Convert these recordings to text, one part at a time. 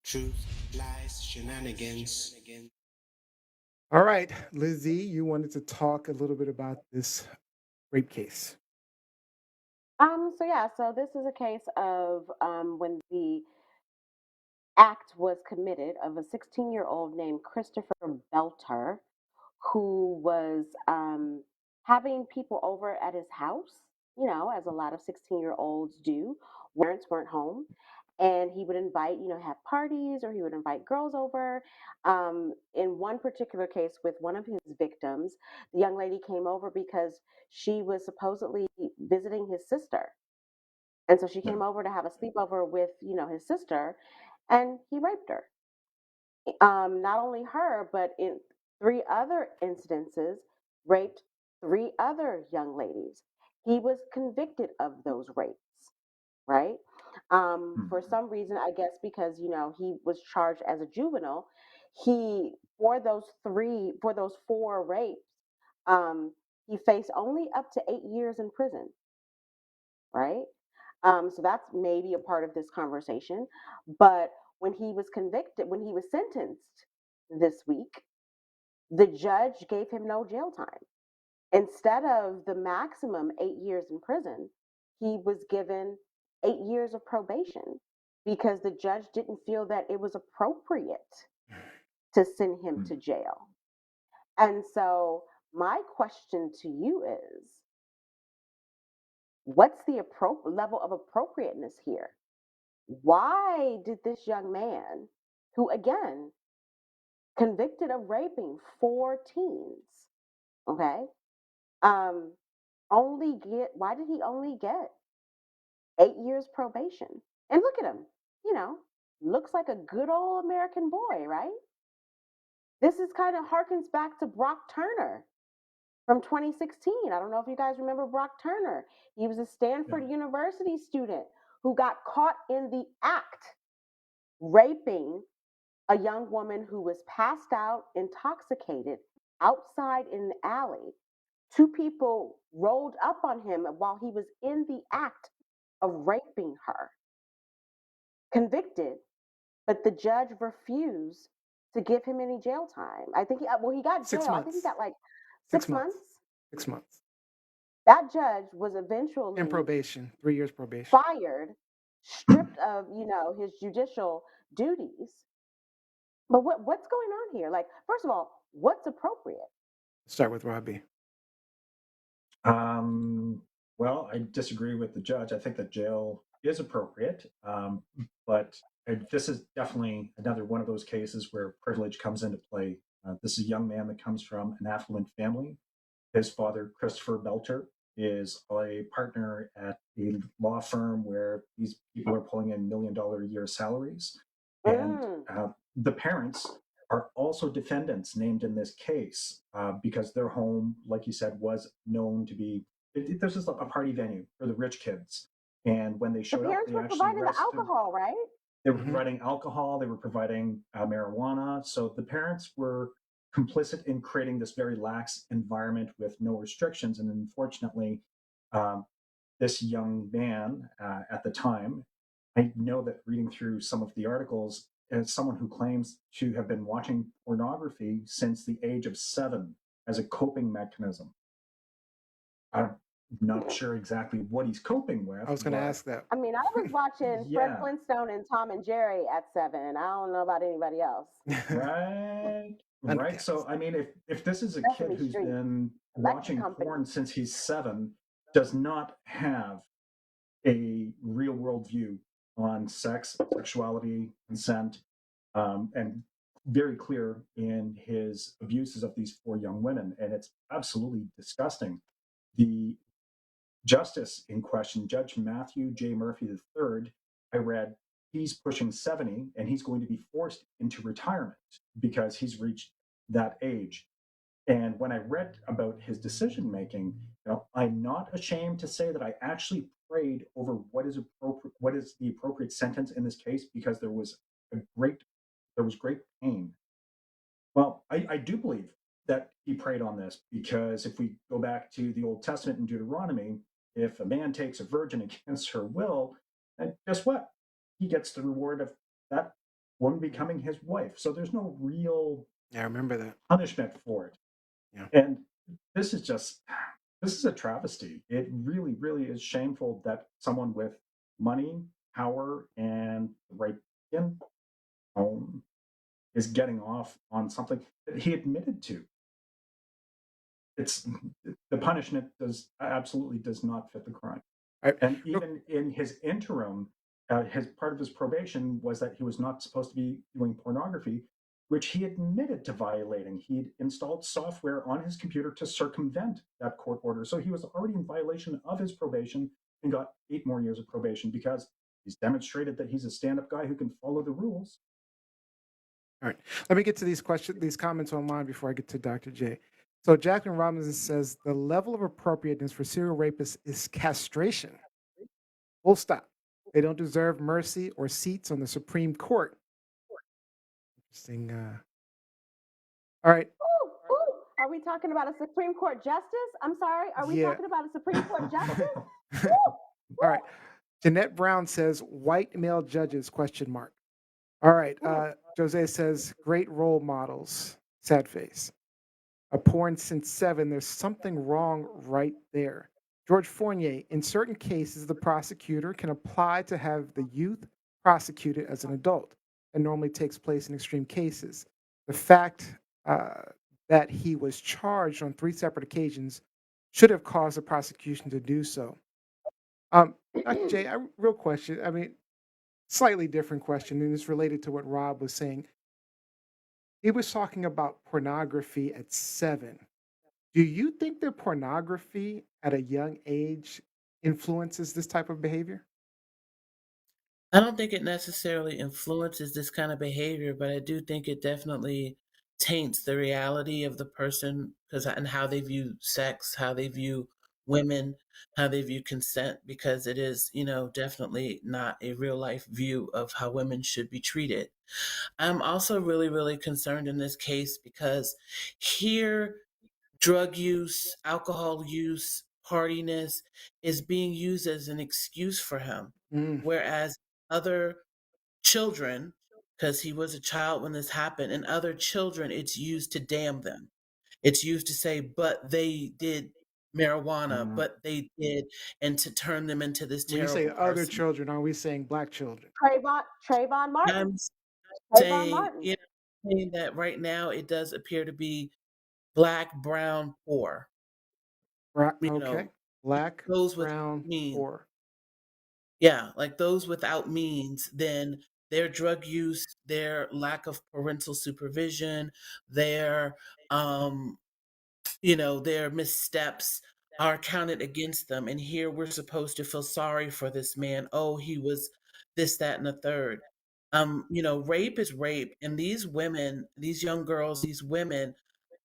Truth, lies, shenanigans. All right, Lizzie, you wanted to talk a little bit about this rape case. So this is a case of when the act was committed of a 16-year-old named Christopher Belter, who was having people over at his house, as a lot of 16-year-olds do. Parents weren't home. And he would invite, have parties or he would invite girls over. In one particular case with one of his victims, the young lady came over because she was supposedly visiting his sister. And so she Yeah. came over to have a sleepover with, his sister, and he raped her. Not only her, but in three other incidences, raped three other young ladies. He was convicted of those rapes, right? For Mhm. some reason, I guess because, he was charged as a juvenile, for those four rapes, he faced only up to 8 years in prison, right? So that's maybe a part of this conversation. But when he was sentenced this week, the judge gave him no jail time. Instead of the maximum 8 years in prison, he was given 8 years of probation because the judge didn't feel that it was appropriate to send him to jail. And so, my question to you is, what's the level of appropriateness here? Why did this young man, who again convicted of raping four teens, okay, um, why did he only get 8 years probation? And look at him, you know, looks like a good old American boy, right? This is kind of harkens back to Brock Turner from 2016. I don't know if you guys remember Brock Turner. He was a Yeah. Stanford University student who got caught in the act raping a young woman who was passed out, intoxicated, outside in an alley. Two people rolled up on him while he was in the act of raping her, convicted, but the judge refused to give him any jail time. I think he got Six jail. I think he months. got like Six 6 months. months. 6 months. That judge was And eventually probation. 3 years probation. fired, stripped of, his judicial duties. But what's going on here? Like, first of all, what's appropriate? Start with Robbie. Um, well, I disagree with the judge. I think that jail is appropriate, but this is definitely another one of those cases where privilege comes into play. This is a young man that comes from an affluent family. His father, Christopher Belter, is a partner at a law firm where these people are pulling in $1 million a year salaries. And Mm. the parents are also defendants named in this case because their home, like you said, was known to be. This is a party venue for the rich kids. And when they The showed up, parents they were actually providing the arrested. alcohol, right? They were Hmm. providing alcohol, they were providing marijuana. So the parents were complicit in creating this very lax environment with no restrictions. And unfortunately, um, this young man at the time, I know that reading through some of the articles, as someone who claims to have been watching pornography since the age of 7 as a coping mechanism. I'm not sure exactly what he's coping I with, was going to but ask that. I mean, I was watching Fred yeah, Flintstone and Tom and Jerry at 7. I don't know about anybody else. right. Right. So, Undercast. I mean, if this is a kid Sesame who's Street, been Electric watching Company. porn since he's 7, does not have a real world view on sex, sexuality, consent, and very clear in his abuses of these four young women. And it's absolutely disgusting. The justice in question, Judge Matthew J. Murphy III, I read he's pushing 70 and he's going to be forced into retirement because he's reached that age. And when I read about his decision making, I'm not ashamed to say that I actually prayed over what is the appropriate sentence in this case because a great there was great pain. Well, I do believe that he prayed on this because if we go back to the Old Testament in Deuteronomy, if a man takes a virgin against her will, then guess what? He gets the reward of that woman becoming his wife. So there's no real Yeah, I remember that. punishment for it. Yeah. And this is a travesty. It really, really is shameful that someone with money, power, and the right skin tone is getting off on something that he admitted to. It's the punishment does not fit the crime. All right. And even in his interim, his part of his probation was that he was not supposed to be doing pornography, which he admitted to violating. He'd installed software on his computer to circumvent that court order. So he was already in violation of his probation and got 8 more years of probation because he's demonstrated that he's a stand-up guy who can follow the rules. All right. Let me get to these comments online before I get to Dr. J. So Jacqueline Robinson says the level of appropriateness for serial rapists is castration. Full stop. They don't deserve mercy or seats on the Supreme Court. Interesting. All right. Ooh, ooh. Are we talking about a Supreme Court justice? I'm sorry. Are we Yeah. talking about a Supreme Court justice? All right. Jeanette Brown says white male judges question mark. All right. Jose says great role models. Sad face. A porn since 7. There's something wrong right there. George Fournier, in certain cases, the prosecutor can apply to have the youth prosecuted as an adult. It normally takes place in extreme cases. The fact that he was charged on 3 separate occasions should have caused the prosecution to do so. Dr. J, real question. I mean, slightly different question, and it's related to what Rob was saying. He was talking about pornography at 7. Do you think that pornography at a young age influences this type of behavior? I don't think it necessarily influences this kind of behavior, but I do think it definitely taints the reality of the person and how they view sex, how they view women, how they view consent, because it is, definitely not a real life view of how women should be treated. I'm also really, really concerned in this case because here drug use, alcohol use, partiness is being used as an excuse for him. Mm, Whereas other children, because he was a child when this happened, and other children, it's used to damn them. It's used to say, but they did marijuana, Mhm. but they did, and to turn them into this when you say terrible other person. children, are we saying black children? Trayvon Martin. I'm Trayvon saying, Martin. saying that right now it does appear to be black, brown, poor. You Okay. know, Black, those with brown, means. poor. Yeah, like those without means, then their drug use, their lack of parental supervision, their um, their missteps are counted against them. And here we're supposed to feel sorry for this man. Oh, he was this, that, and the third. Rape is rape. And these women, these young girls, these women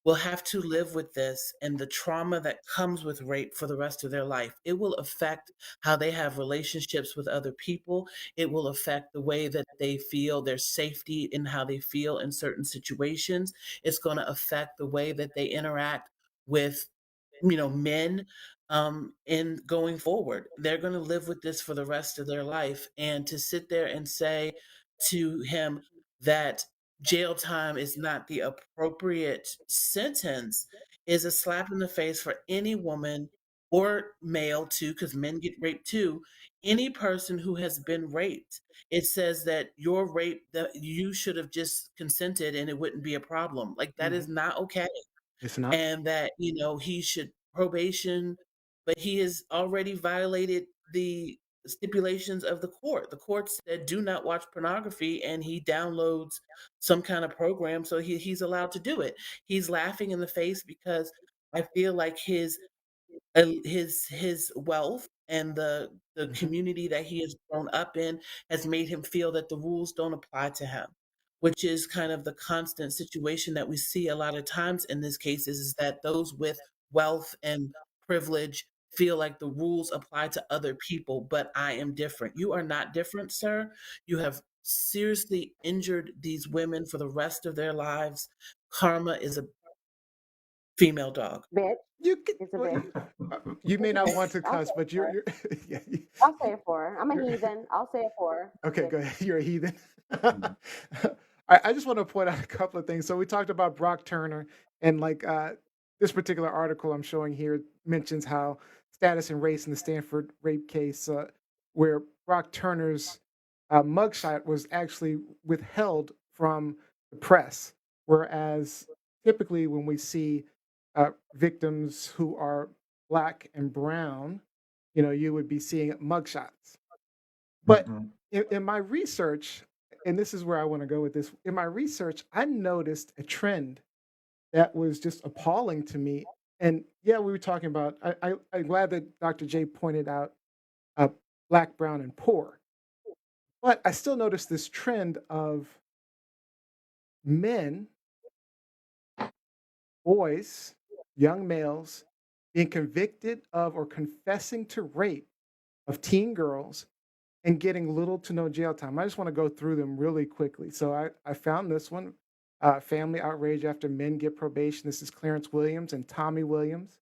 will have to live with this and the trauma that comes with rape for the rest of their life. It will affect how they have relationships with other people. It will affect the way that they feel, their safety, and how they feel in certain situations. It's going to affect the way that they interact with, men. In going forward, they're going to live with this for the rest of their life. And to sit there and say to him that jail time is not the appropriate sentence is a slap in the face for any woman or male too, because men get raped too. Any person who has been raped, it says that your rape, that you should have just consented and it wouldn't be a problem. Like that Mhm. is not okay. It's not. And that, he should probation, but he has already violated the stipulations of the court. The court said do not watch pornography, and he downloads some kind of program, so he's allowed to do it. He's laughing in the face because I feel like his wealth and the Mhm. community that he has grown up in has made him feel that the rules don't apply to him, which is kind of the constant situation that we see a lot of times in these cases, is that those with wealth and privilege feel like the rules apply to other people, but I am different. You are not different, sir. You have seriously injured these women for the rest of their lives. Karma is a female dog. Bitch. You can, It's a well, bitch. you may It's a not bitch. want to I'll cuss, say it but for her. you're yeah, I'll say it for her. I'm a you're heathen. I'll say it for her. okay. Bitch. Go ahead. You're a heathen. Mhm. I just want to point out a couple of things. So we talked about Brock Turner, and like this particular article I'm showing here mentions how status and race in the Stanford rape case, where Brock Turner's mugshot was actually withheld from the press, whereas typically when we see victims who are black and brown, you would be seeing mugshots. But Mhm. in my research, and this is where I want to go with this, in my research, I noticed a trend that was just appalling to me. And yeah, we were talking about, I'm glad that Dr. J pointed out uh, black, brown, and poor. But I still noticed this trend of men, boys, young males being convicted of or confessing to rape of teen girls and getting little to no jail time. I just want to go through them really quickly. So I found this one, family outrage after men get probation. This is Clarence Williams and Tommy Williams.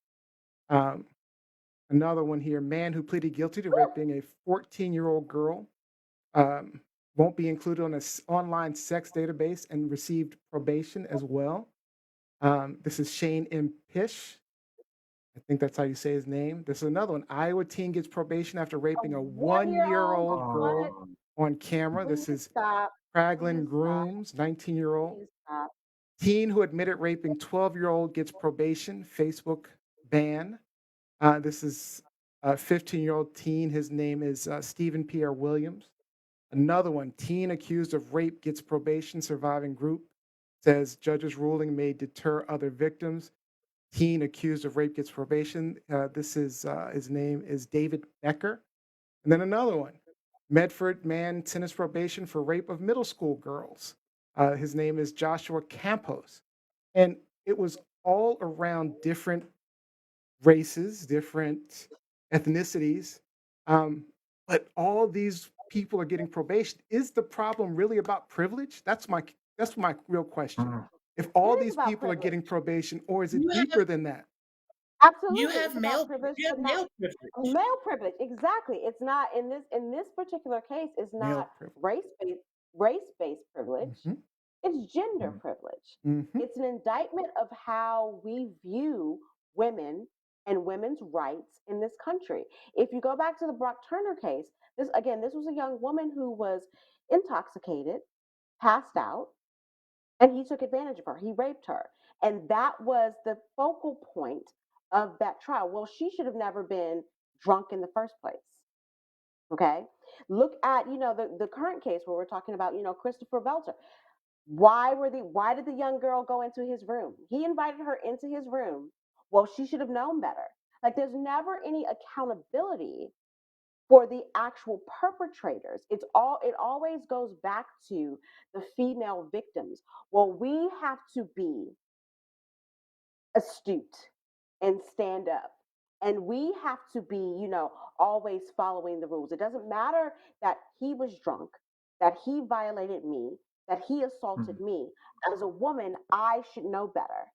Um, Another one here, man who pleaded guilty to raping a 14-year-old girl um, won't be included on an online sex database and received probation as well. This is Shane M. Pish. I think that's how you say his name. This is another one. Iowa teen gets probation after A raping a 1 year old? one-year-old What? girl Oh, on camera. Please This is stop. Praglin Please stop. Grooms, 19-year-old. Please stop. Teen who admitted raping 12-year-old gets probation, Facebook ban. This is a 15-year-old teen. His name is Stephen Pierre Williams. Another one, teen accused of rape gets probation, surviving group says judge's ruling may deter other victims. Teen accused of rape gets probation. This is his name is David Becker. And then another one, Medford man sentenced probation for rape of middle school girls. His name is Joshua Campos. And it was all around different races, different ethnicities. Um, but all these people are getting probation. Is the problem really about privilege? That's my real question. mm. If It all is these about people are privilege. getting probation, or is You it have deeper than that? you Absolutely. have It's about male privilege, you have but not male privilege. male privilege. Exactly. It's not in this particular case, it's Male not privilege. race-based privilege. Hmm. It's gender Mm. privilege. Hmm. It's an indictment of how we view women and women's rights in this country. If you go back to the Brock Turner case, this was a young woman who was intoxicated, passed out, and he took advantage of her. He raped her. And that was the focal point of that trial. Well, she should have never been drunk in the first place. Okay. Look at, the current case where we're talking about, Christopher Belter. Why did the young girl go into his room? He invited her into his room. Well, she should have known better. Like there's never any accountability for the actual perpetrators. It always goes back to the female victims. Well, we have to be astute and stand up. And we have to be, always following the rules. It doesn't matter that he was drunk, that he violated me, that he assaulted Mm. me. As a woman, I should know better.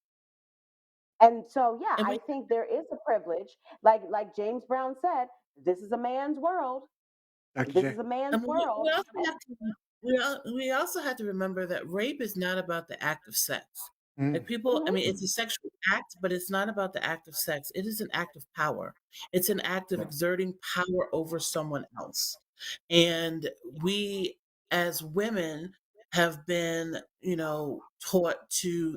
And so, yeah, And I think there is a privilege. Like James Brown said, this is a man's world. Dr. This J. is a man's and we world. also have to we also have to remember that rape is not about the act of sex. Like Mm, people, I Hmm. mean, it's a sexual act, but it's not about the act of sex. It is an act of power. It's an act of Yeah. exerting power over someone else. And we, as women, have been, taught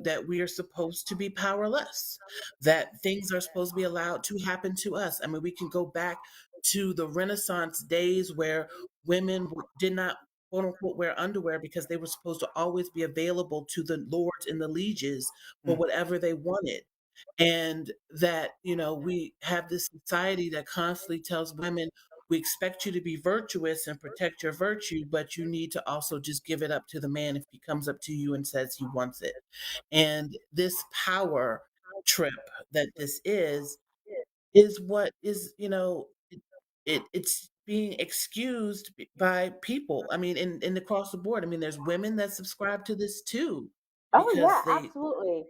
that we are supposed to be powerless, that things are supposed to be allowed to happen to us. I mean, we can go back to the Renaissance days where women did not quote unquote wear underwear because they were supposed to always be available to the lords and the lieges for mm, whatever they wanted. And that, we have this society that constantly tells women, we expect you to be virtuous and protect your virtue, but you need to also just give it up to the man if he comes up to you and says he wants it. And this power trip that this is what is, it's being excused by people. I mean, in across the board. I mean, there's women that subscribe to this too Oh, yeah, because they absolutely.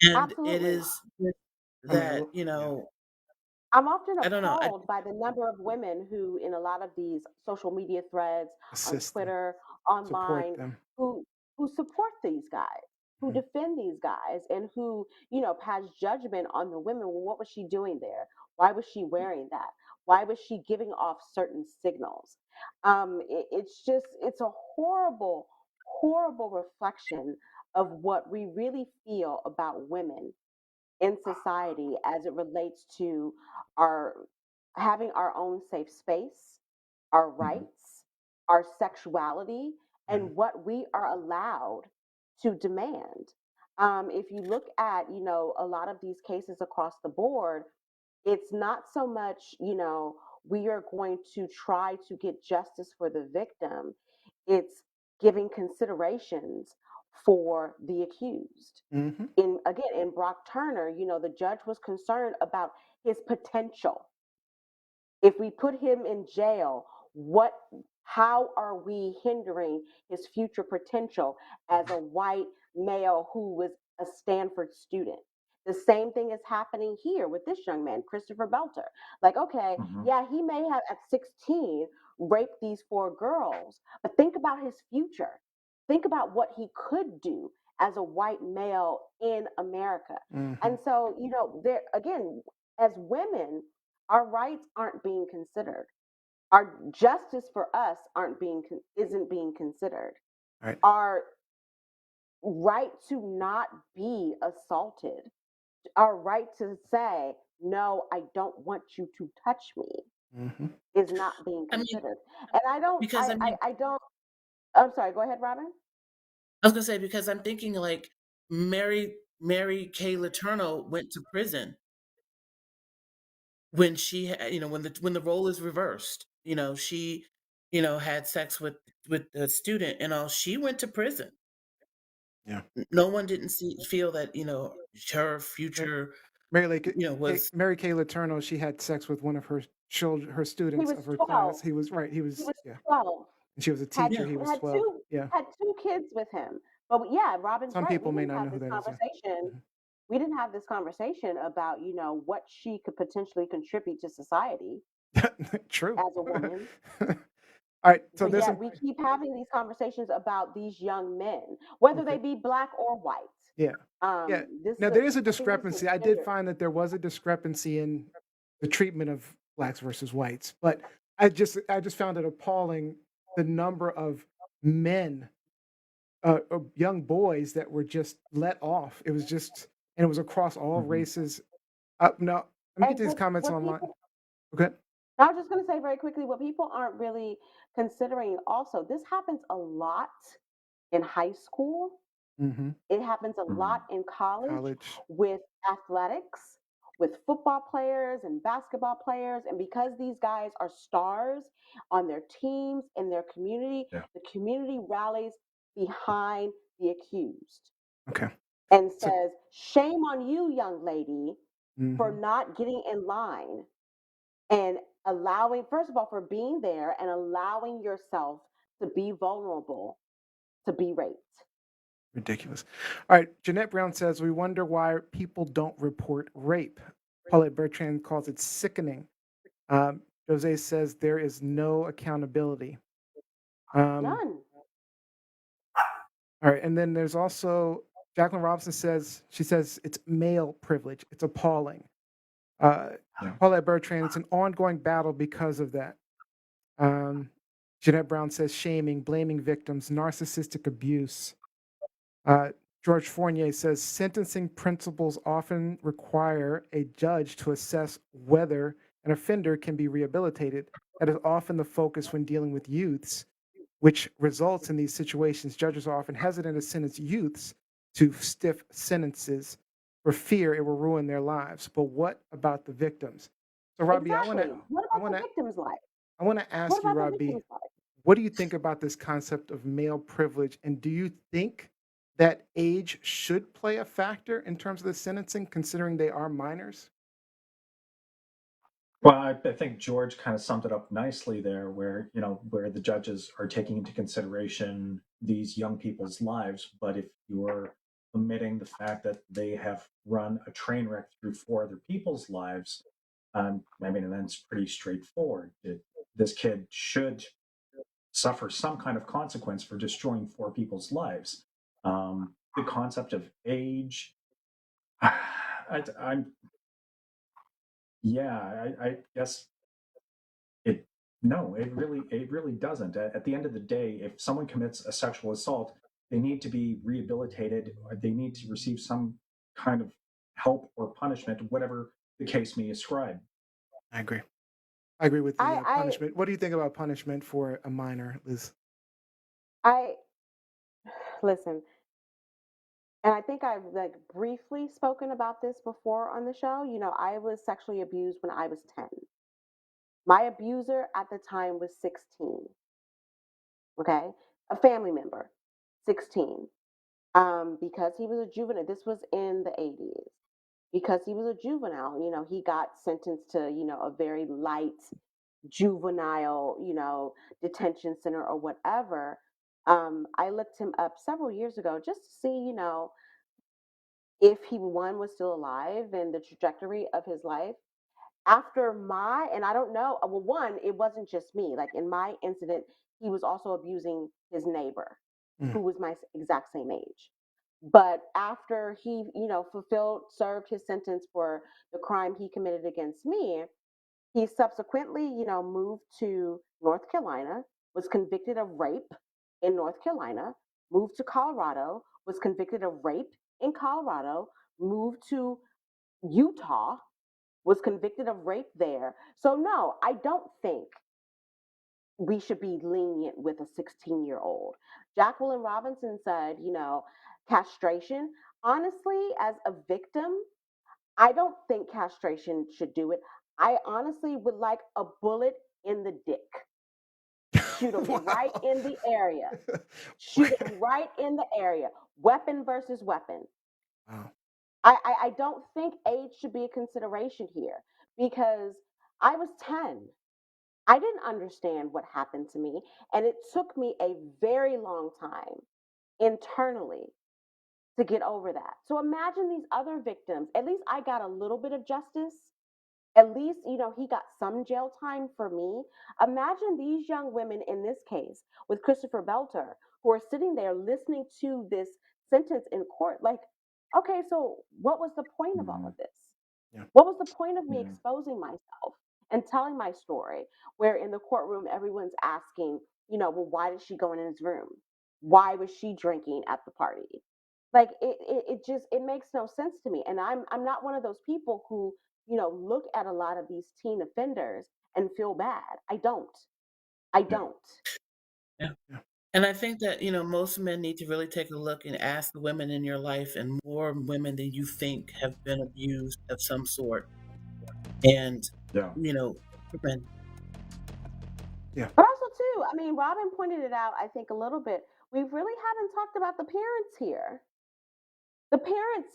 And it Absolutely. is just I mean, that, yeah, I'm often I don't know. appalled by the number of women who, in a lot of these social media threads, on assist them, Twitter, support online, them. who who support these guys, who Mhm. defend these guys, and who, pass judgment on the women. Well, what was she doing there? Why was she wearing that? Why was she giving off certain signals? It's a horrible, horrible reflection of what we really feel about women in society as it relates to our having our own safe space, our Mhm. rights, our sexuality, Mhm. and what we are allowed to demand. If you look at, a lot of these cases across the board, it's not so much, we are going to try to get justice for the victim. It's giving considerations for the accused. Mhm. In Brock Turner, the judge was concerned about his potential. If we put him in jail, what how are we hindering his future potential as a white male who was a Stanford student? The same thing is happening here with this young man, Christopher Belter. Like, okay, Mhm. yeah, he may have at 16 raped these four girls, but think about his future. Think about what he could do as a white male in America. And Mhm. so, there again, as women, our rights aren't being considered. Our justice for us isn't being considered. All right. Our right to not be assaulted, our right to say no, I don't want you to touch me, Mhm. is not being I mean, considered. And I don't. because I mean, I don't. I'm sorry. Go ahead, Robin. I was gonna say because I'm thinking like Mary Kay Letourneau went to prison when when the role is reversed. She had sex with a student and all. She went to prison. Yeah. No one didn't feel that her Mar- future was. Mary Kay Letourneau, she had sex with one of her children, her He students was of her 12. class. He was right. He He was, was yeah. 12. And she was a had teacher. Yeah. He was had 12. two Yeah. had two kids with him. But yeah, Robin's Some right. We people may didn't not know have who this that is. Yeah. conversation. We didn't have this conversation about, what she could potentially contribute to society Mhm. True. as a woman. All right. So But there's yet some. we keep having these conversations about these young men, whether they Okay. be black or white. Yeah. Yeah. This is Now there is a I think this is a discrepancy. I did gender. find that there was a discrepancy in the treatment of blacks versus whites, but I just found it appalling the number of men, young boys that were just let off. It was just, and it was across all Mhm. races. No, let me get And to these comments what online. people Okay. I was just going to say very quickly, what people aren't really considering also, this happens a lot in high school. Mm-hmm. It happens a lot Mhm. in college College. with athletics, with football players and basketball players. And because these guys are stars on their teams in their community, Yeah. the community rallies behind the accused Okay. and So. says, shame on you, young lady, for Mm-hmm. not getting in line and allowing, first of all, for being there and allowing yourself to be vulnerable to be raped. Ridiculous. All right. Jeanette Brown says, we wonder why people don't report rape. Paulette Bertrand calls it sickening. Jose says there is no accountability. Um, None. all right. And then there's also Jacqueline Robinson says, she says it's male privilege. It's appalling. Uh, Yeah. Paulette Bertrand, it's an ongoing battle because of that. Um, Jeanette Brown says shaming, blaming victims, narcissistic abuse. Uh, George Fournier says sentencing principles often require a judge to assess whether an offender can be rehabilitated. That is often the focus when dealing with youths, which results in these situations. Judges are often hesitant to sentence youths to stiff sentences for fear it will ruin their lives. But what about the victims? So, Robbie, Exactly. What I about want the to, victim's life? I want to What ask you, about the Robbie, victim's life? what do you think about this concept of male privilege? And do you think that age should play a factor in terms of the sentencing, considering they are minors? Well, I think George kind of summed it up nicely there, where where the judges are taking into consideration these young people's lives. But if you're omitting the fact that they have run a train wreck through 4 other people's lives. I mean, and that's pretty straightforward. This kid should suffer some kind of consequence for destroying 4 people's lives. The concept of age, I'm yeah, I guess it no, it really doesn't. At the end of the day, if someone commits a sexual assault, they need to be rehabilitated, or they need to receive some kind of help or punishment, whatever the case may ascribe. I agree. I agree with the I punishment. What do you think about punishment for a minor, Liz? I listen, and I think I've like briefly spoken about this before on the show. I was sexually abused when I was 10. My abuser at the time was 16. Okay, a family member, 16. Because he was a juvenile. This was in the 80s. Because he was a juvenile, he got sentenced to, a very light juvenile, detention center or whatever. I looked him up several years ago just to see, if he one was still alive and the trajectory of his life. After and I don't know, well, one, it wasn't just me. Like in my incident, he was also abusing his neighbor, Mm. who was my exact same age. But after he, served his sentence for the crime he committed against me, he subsequently, moved to North Carolina, was convicted of rape in North Carolina, moved to Colorado, was convicted of rape in Colorado, moved to Utah, was convicted of rape there. So, no, I don't think we should be lenient with a 16-year-old. Jacqueline Robinson said, castration. Honestly, as a victim, I don't think castration should do it. I honestly would like a bullet in the dick. Shoot him right Wow. in the area. Shoot him right in the area. Weapon versus weapon. Wow. I don't think age should be a consideration here because I was 10. I didn't understand what happened to me. And it took me a very long time internally to get over that. So imagine these other victims. At least I got a little bit of justice. At least, he got some jail time for me. Imagine these young women in this case with Christopher Belter who are sitting there listening to this sentence in court. Like, okay, so what was the point of all Mm, of this? Yeah. What was the point of me yeah. exposing myself and telling my story? Where in the courtroom, everyone's asking, well, why did she go in his room? Why was she drinking at the party? Like it makes no sense to me. And I'm not one of those people who, look at a lot of these teen offenders and feel bad. I don't. I Yeah. don't. Yeah. Yeah. And I think that, most men need to really take a look and ask the women in your life, and more women than you think have been abused of some sort. And, Yeah. prevent. Yeah. But also too, I mean, Robin pointed it out, I think a little bit. We really haven't talked about the parents here. The parents,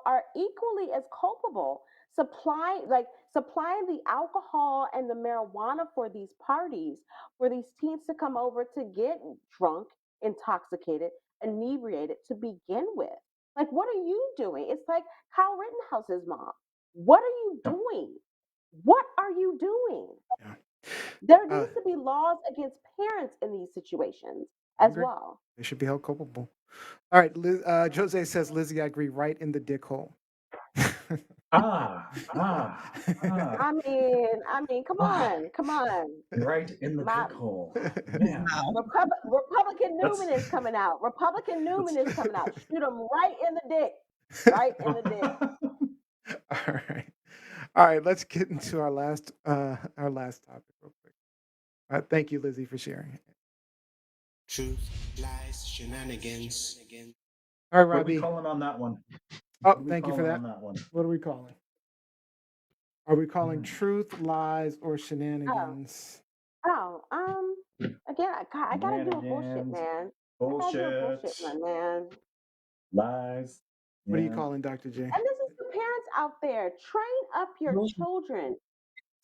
are equally as culpable. Supplying the alcohol and the marijuana for these parties, for these teens to come over to get drunk, intoxicated, inebriated to begin with. Like, what are you doing? It's like Kyle Rittenhouse's mom. What are you Yeah. doing? What are you doing? Yeah. There Uh, needs to be laws against parents in these situations I as agree. well. They should be held culpable. All right. Jose says, Lizzie, I agree. Right in the dick hole. Ah, ah, ah, Come ah. on, come on. Right in the My dick hole. Man, Wow. Republican that's Newman is coming out. Republican Newman that's. is coming out. Shoot him right in the dick. Right in the dick. All right. All right. Let's get into our last topic real quick. Thank you, Lizzie, for sharing. Truth, lies, shenanigans. All right, What are we Robbie. calling on that one? What Oh, are we thank you for calling that. on that one? What are we calling? Are we calling Hmm. truth, lies, or Oh, shenanigans? oh. Again, I gotta do a bullshit, Shenanigans, man. I gotta do a bullshit, bullshit one, man. lies. What are you Yeah. calling, Dr. J? And this is the parents out there. Train up your children.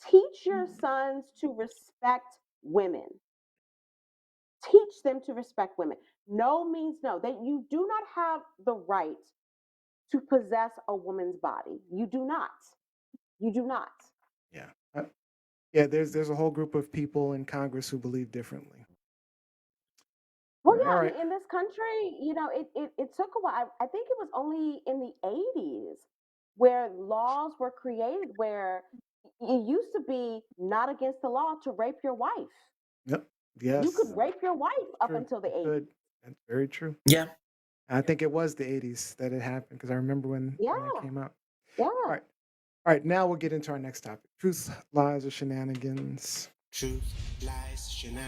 Teach your sons to respect women. Teach them to respect women. No means no. That you do not have the right to possess a woman's body. You do not. You do not. Yeah. Yeah, there's a whole group of people in Congress who believe differently. Well, All yeah, I right. mean, in this country, it took a while. I think it was only in the 80s where laws were created where it used to be not against the law to rape your wife. Yep. You could Yes. rape your wife up True. until the You 80s. could. That's very true. Yeah. I think it was the 80s that it happened because I remember Yeah, when that came out. yeah. All right. All right. Now we'll get into our next topic: truth, lies, or shenanigans. Truth, lies, shenanigans.